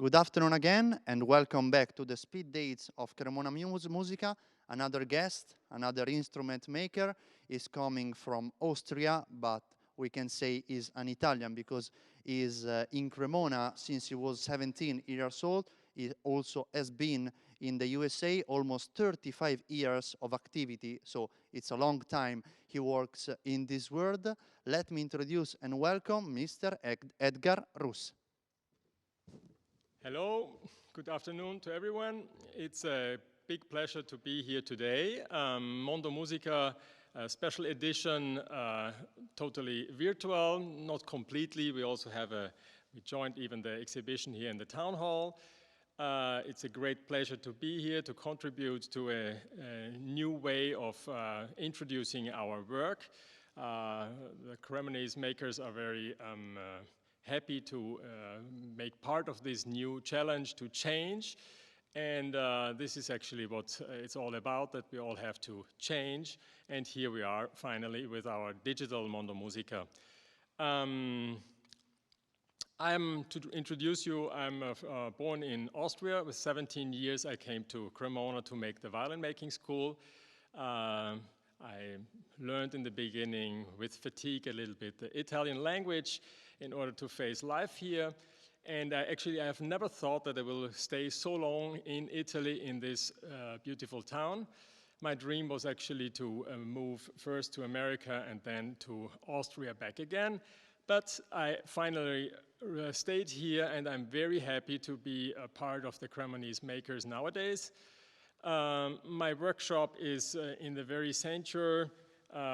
Good afternoon again, and welcome back to the speed dates of Cremona Musica. Another guest, another instrument maker, is coming from Austria, but we can say is an Italian because he is in Cremona since he was 17 years old. He also has been in the USA almost 35 years of activity, so it's a long time he works in this world. Let me introduce and welcome Mr. Edgar Russ. Hello, good afternoon to everyone. It's a big pleasure to be here today. Mondo Musica special edition, totally virtual, not completely. We also have we joined even the exhibition here in the town hall. It's a great pleasure to be here to contribute to a new way of introducing our work. The Cremonese makers are very happy to make part of this new challenge to change. And this is actually what it's all about, that we all have to change. And here we are finally with our digital Mondo Musica. To introduce you, I'm born in Austria. With 17 years, I came to Cremona to make the violin making school. I learned in the beginning with fatigue a little bit the Italian language in order to face life here. And actually I have never thought that I will stay so long in Italy in this beautiful town. My dream was actually to move first to America and then to Austria back again. But I finally stayed here, and I'm very happy to be a part of the Cremonese makers nowadays. My workshop is in the very center.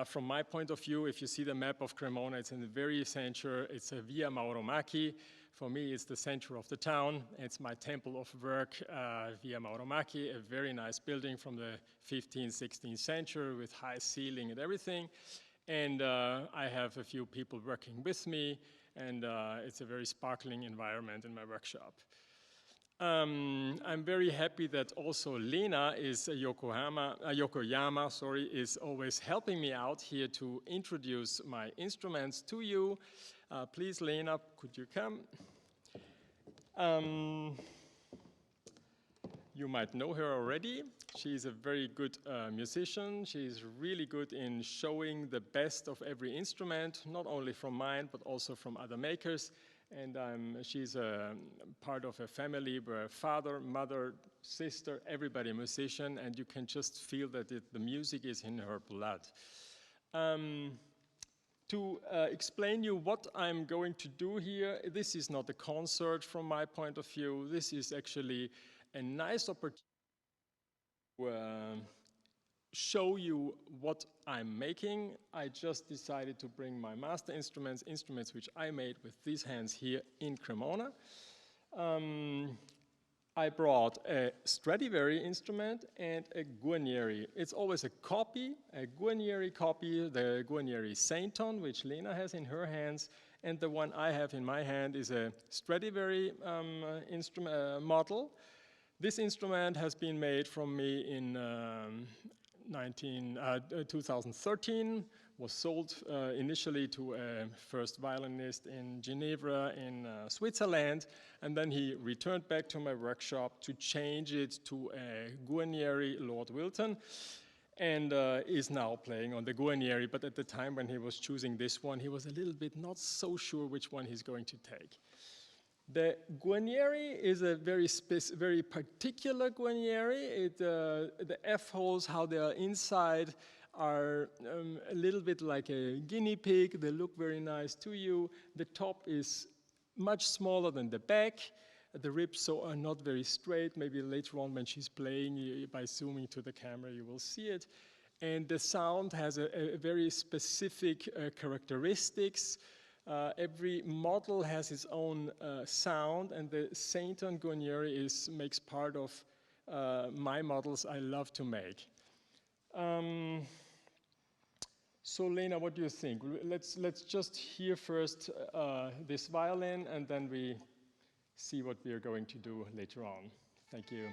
From my point of view, if you see the map of Cremona, it's in the very center. It's a Via Mauromacchi. For me, it's the center of the town. It's my temple of work, Via Mauromacchi, a very nice building from the 15th, 16th century with high ceiling and everything. And I have a few people working with me, and it's a very sparkling environment in my workshop. I'm very happy that also Lena is Yokoyama, is always helping me out here to introduce my instruments to you. Please, Lena, could you come? You might know her already. She's a very good musician. She's really good in showing the best of every instrument, not only from mine, but also from other makers. And she's a part of a family where father, mother, sister, everybody a musician, and you can just feel that the music is in her blood. To explain you what I'm going to do here, this is not a concert from my point of view. This is actually a nice opportunity to show you what I'm making. I just decided to bring my master instruments which I made with these hands here in Cremona. I brought a Stradivari instrument and a Guarneri. It's always a Guarneri copy, the Guarneri Sainton, which Lena has in her hands, and the one I have in my hand is a Stradivari model. This instrument has been made from me in 2013, was sold initially to a first violinist in Geneva in Switzerland, and then he returned back to my workshop to change it to a Guarneri Lord Wilton, and is now playing on the Guarneri. But at the time when he was choosing this one, he was a little bit not so sure which one he's going to take. The Guarneri is a very particular Guarneri. The F-holes, how they are inside, are a little bit like a guinea pig. They look very nice to you. The top is much smaller than the back. The ribs so are not very straight. Maybe later on when she's playing, by zooming to the camera, you will see it. And the sound has a very specific characteristics. Every model has its own sound, and the Sainton Guarneri makes part of my models I love to make. So Lena, what do you think? Let's just hear first this violin, and then we see what we are going to do later on. Thank you.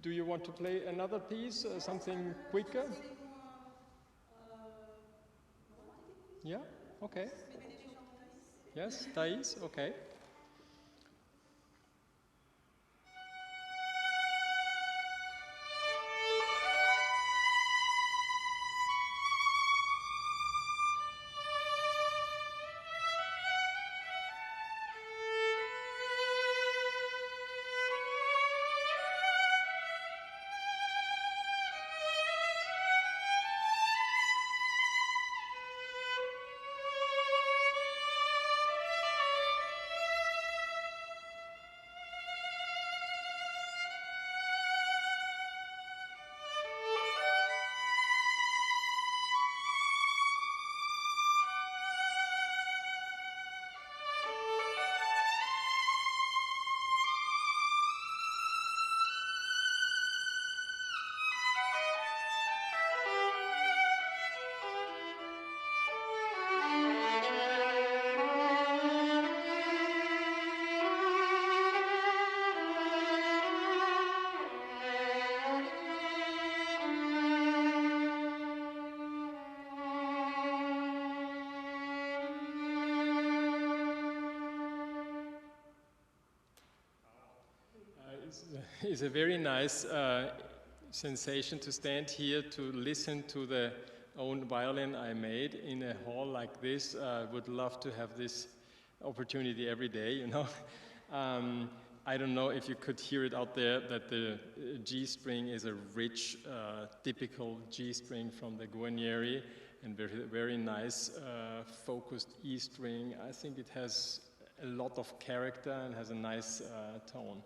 Do you want to play another piece, something quicker? Yeah, okay. Yes, Thais, okay. It's a very nice sensation to stand here to listen to the own violin I made in a hall like this. I would love to have this opportunity every day, you know. I don't know if you could hear it out there that the G string is a rich, typical G string from the Guarnieri, and very, very nice focused E string. I think it has a lot of character and has a nice tone.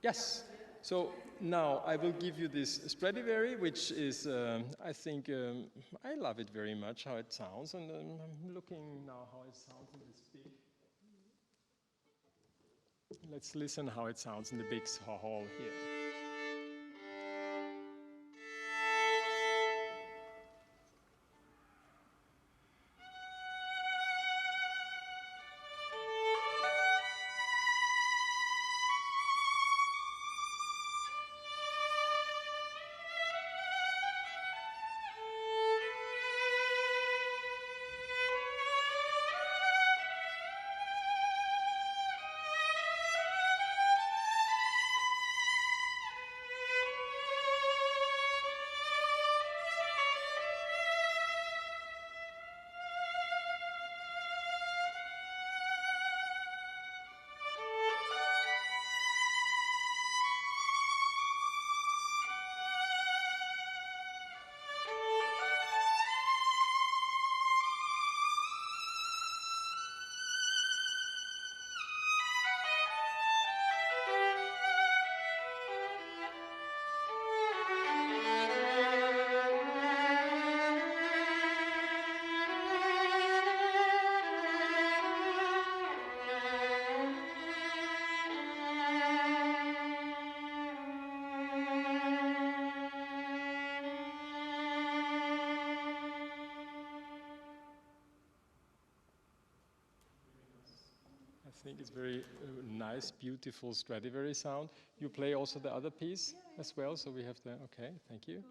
Yes. So now I will give you this Stradivari, which is, I think, I love it very much, how it sounds, and I'm looking now how it sounds in this big. Let's listen how it sounds in the big hall here. I think it's very nice, beautiful Stradivari sound. You play also the other piece as well, so we have the, okay, thank you.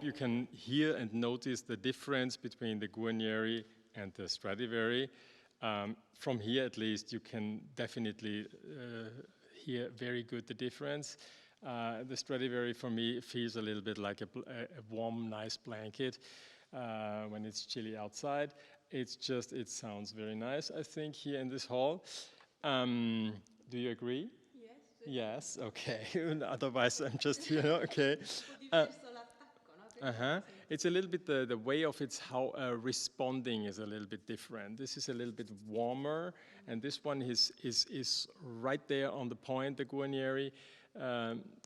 hope you can hear and notice the difference between the Guarneri and the Stradivari. From here, at least, you can definitely hear very good the difference. The Stradivari, for me, feels a little bit like a warm, nice blanket when it's chilly outside. It sounds very nice, I think, here in this hall. Do you agree? Yes, okay. Otherwise, I'm just here, okay. It's a little bit the way of its how responding is a little bit different. This is a little bit warmer, and this one is right there on the point, the Guarneri.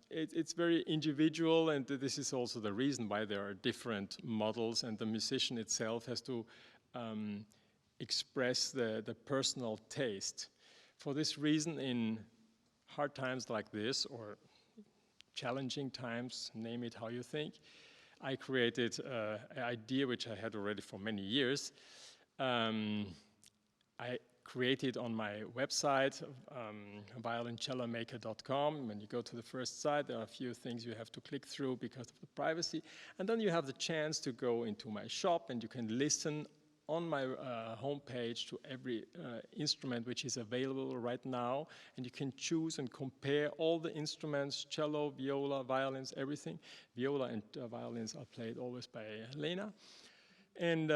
It's very individual, and this is also the reason why there are different models, and the musician itself has to express the personal taste. For this reason, in hard times like this, or challenging times, name it how you think, I created an idea which I had already for many years. I created on my website, violincellomaker.com. When you go to the first site, there are a few things you have to click through because of the privacy. And then you have the chance to go into my shop, and you can listen on my homepage to every instrument which is available right now, and you can choose and compare all the instruments, cello, viola, violins, everything. Viola and violins are played always by Lena. And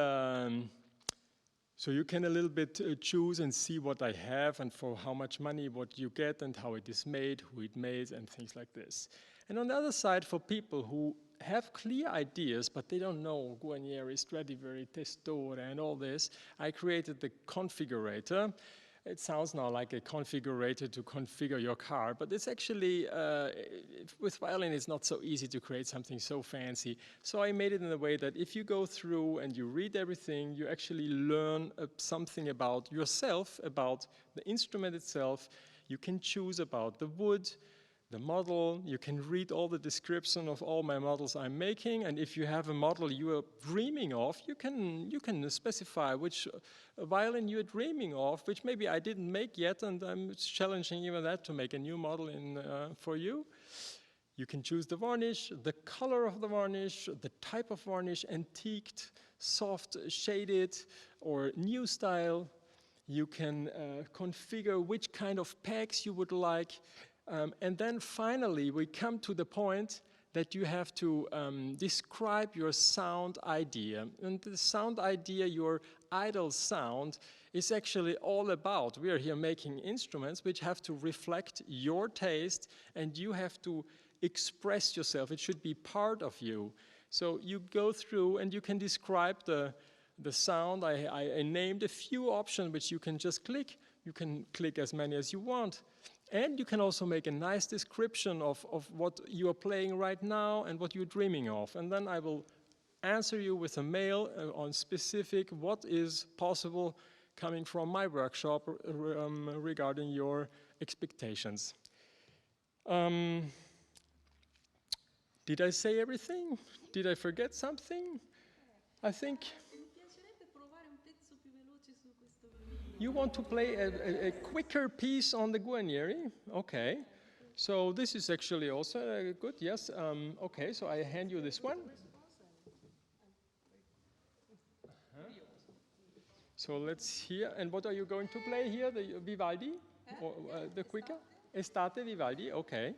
so you can a little bit choose and see what I have and for how much money, what you get and how it is made, who it made, and things like this. And on the other side, for people who have clear ideas, but they don't know Guarneri, Stradivari, Testore, and all this, I created the configurator. It sounds now like a configurator to configure your car, but it's actually, with violin, it's not so easy to create something so fancy. So I made it in a way that if you go through and you read everything, you actually learn something about yourself, about the instrument itself. You can choose about the wood, the model. You can read all the description of all my models I'm making, and if you have a model you are dreaming of, you can specify which violin you're dreaming of, which maybe I didn't make yet, and I'm challenging even that to make a new model for you. You can choose the varnish, the color of the varnish, the type of varnish, antiqued, soft, shaded, or new style. You can configure which kind of pegs you would like. And then finally, we come to the point that you have to describe your sound idea. And the sound idea, your idle sound, is actually all about, we are here making instruments which have to reflect your taste, and you have to express yourself. It should be part of you. So you go through and you can describe the sound. I named a few options which you can just click. You can click as many as you want. And you can also make a nice description of what you are playing right now and what you're dreaming of. And then I will answer you with a mail on specific what is possible coming from my workshop regarding your expectations. Did I say everything? Did I forget something? I think you want to play a quicker piece on the Guarneri? Okay. So this is actually also good, yes. Okay, so I hand you this one. So let's hear. And what are you going to play here? The Vivaldi? Or, the quicker? Estate Vivaldi, okay.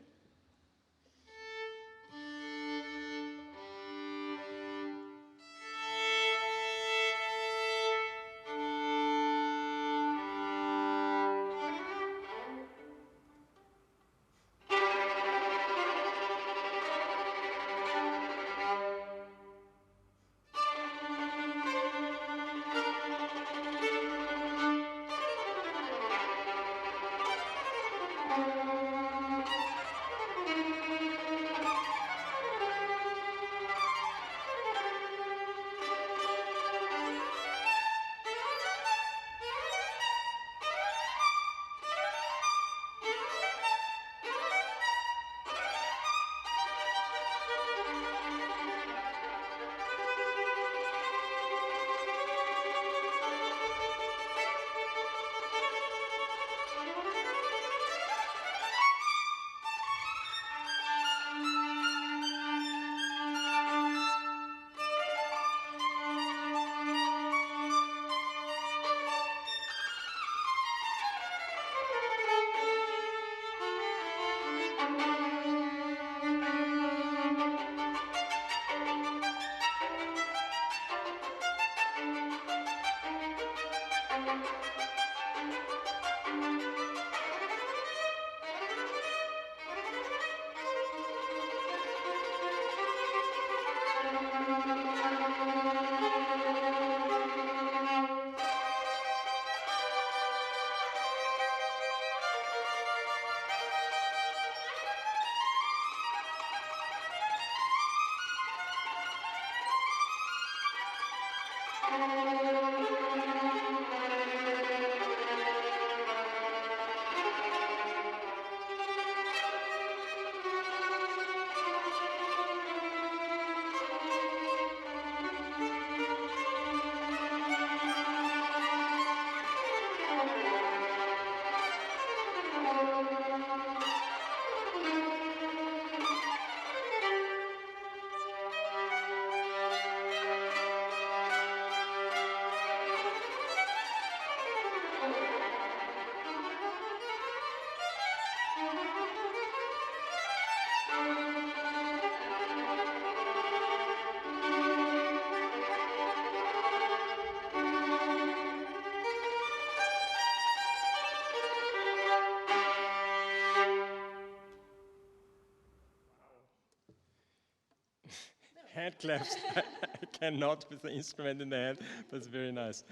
Hand claps. I cannot with the instrument in the hand, but it's very nice.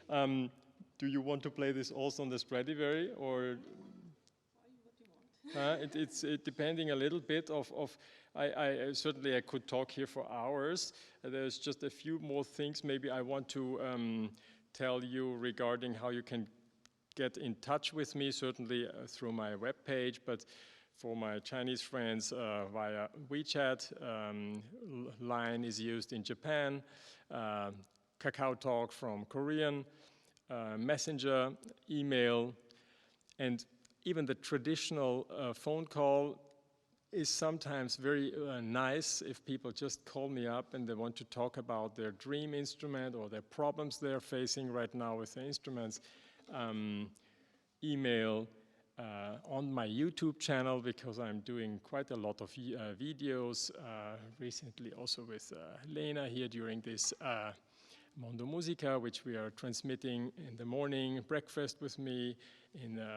Do you want to play this also on the Stradivari, or? It's depending a little bit I certainly I could talk here for hours. There's just a few more things maybe I want to tell you regarding how you can get in touch with me, certainly through my webpage, but for my Chinese friends via WeChat. Line is used in Japan, Kakao Talk from Korean, Messenger, email, and even the traditional phone call is sometimes very nice if people just call me up and they want to talk about their dream instrument or their problems they're facing right now with the instruments. Email, on my YouTube channel, because I'm doing quite a lot of videos, recently also with Lena here during this Mondo Musica, which we are transmitting in the morning, breakfast with me.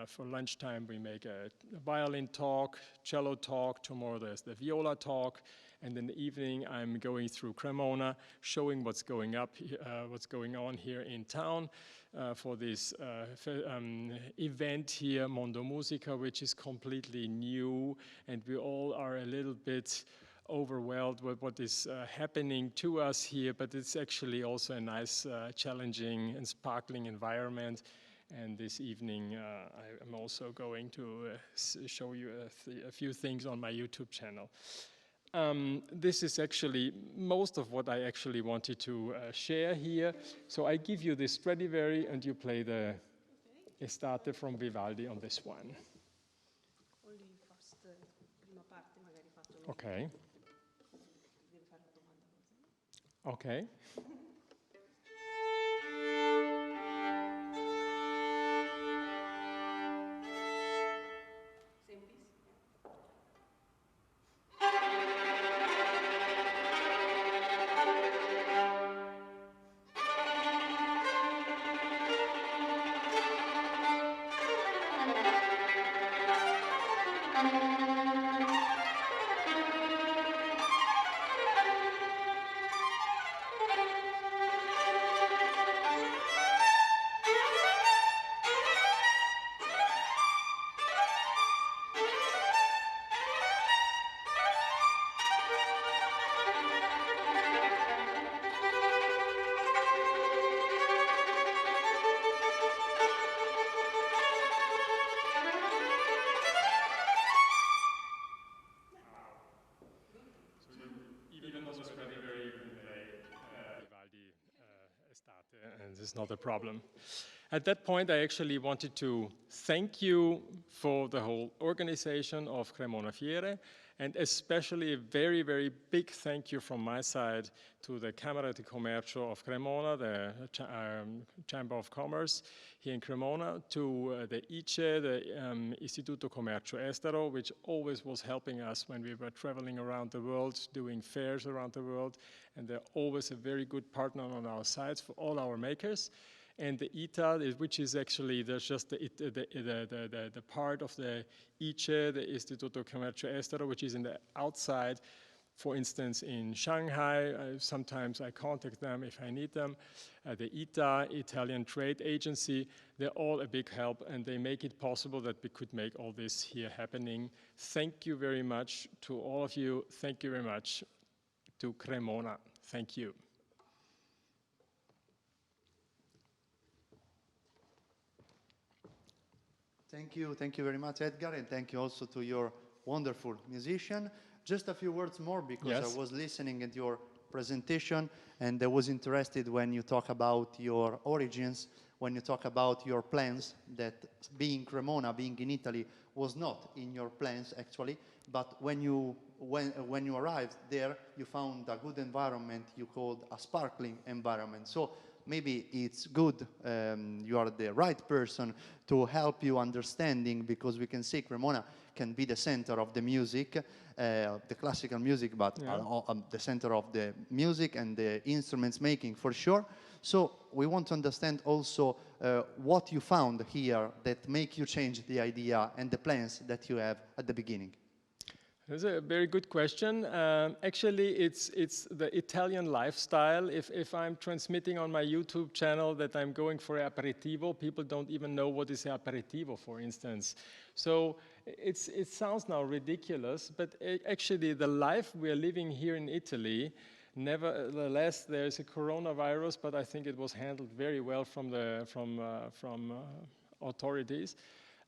For lunchtime, we make a violin talk, cello talk. Tomorrow there's the viola talk. And in the evening, I'm going through Cremona, showing what's going on here in town for this event here, Mondo Musica, which is completely new. And we all are a little bit overwhelmed with what is happening to us here, but it's actually also a nice, challenging and sparkling environment. And this evening, I am also going to show you a few things on my YouTube channel. This is actually most of what I actually wanted to share here. So I give you the Stradivari and you play the Estate from Vivaldi on this one. Only first prima parte magari faccio. Okay. Devi fare la domanda. Okay. And this is not a problem. At that point, I actually wanted to thank you for the whole organization of Cremona Fiere, and especially a very, very big thank you from my side to the Camera di Commercio of Cremona, the Chamber of Commerce here in Cremona, to the ICE, the Istituto Commercio Estero, which always was helping us when we were traveling around the world, doing fairs around the world, and they're always a very good partner on our sides for all our makers. And the ITA, which is actually just the part of the ICE, the Istituto Commercio Estero, which is in the outside. For instance, in Shanghai, sometimes I contact them if I need them. The ITA, Italian Trade Agency, they're all a big help, and they make it possible that we could make all this here happening. Thank you very much to all of you. Thank you very much to Cremona. Thank you. Thank you very much, Edgar, and thank you also to your wonderful musician. Just a few words more because I Yes. was listening at your presentation and I was interested when you talk about your origins, when you talk about your plans, that being Cremona, being in Italy, was not in your plans actually, but when you arrived there, you found a good environment you called a sparkling environment. So maybe it's good, you are the right person to help you understanding, because we can say Cremona can be the center of the music, the classical music, but Yeah. the center of the music and the instruments making for sure. So we want to understand also what you found here that make you change the idea and the plans that you have at the beginning. That's a very good question. Actually, it's the Italian lifestyle. If I'm transmitting on my YouTube channel that I'm going for aperitivo, people don't even know what is aperitivo, for instance. So it sounds now ridiculous, but actually the life we're living here in Italy, nevertheless, there's a coronavirus, but I think it was handled very well from the authorities.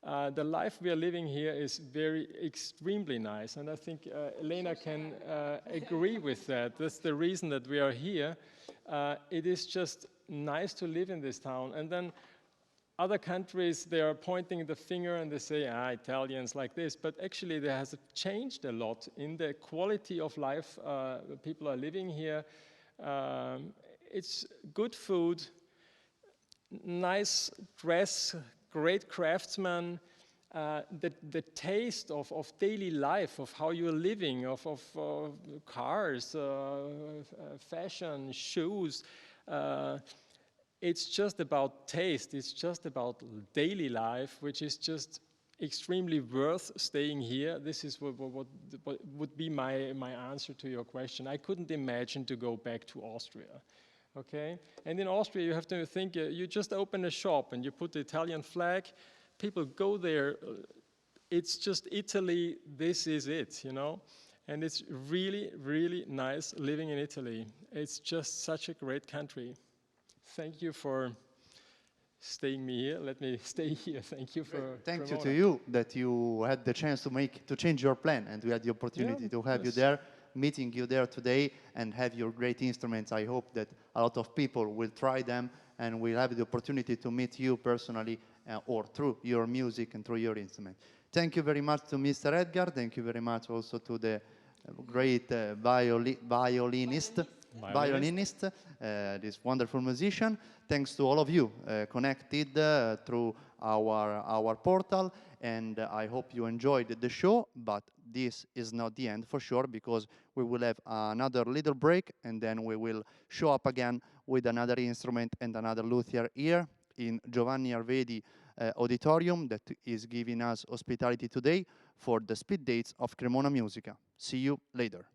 The life we are living here is very extremely nice, and I think Elena can agree with that. That's the reason that we are here. It is just nice to live in this town. And then other countries, they are pointing the finger and they say, Italians like this, but actually there has changed a lot in the quality of life people are living here. It's good food, nice dress, great craftsmen, the taste of daily life, of how you're living, of cars, fashion, shoes. It's just about taste. It's just about daily life, which is just extremely worth staying here. This is what would be my answer to your question. I couldn't imagine to go back to Austria. Okay, and in Austria you have to think, you just open a shop and you put the Italian flag, people go there, it's just Italy, this is it, you know, and it's really, really nice living in Italy. It's just such a great country. Thank you for staying me here. Let me stay here. Thank you for Thank you to Cremona. you that you had the chance to change your plan, and we had the opportunity to have you yes. there, meeting you there today, and have your great instruments. I hope that a lot of people will try them and will have the opportunity to meet you personally or through your music and through your instrument. Thank you very much to Mr. Edgar. Thank you very much also to the great violinist, this wonderful musician. Thanks to all of you connected through our portal, and I hope you enjoyed the show, but this is not the end for sure, because we will have another little break and then we will show up again with another instrument and another luthier here in Giovanni Arvedi auditorium that is giving us hospitality today for the speed dates of Cremona Musica. See you later.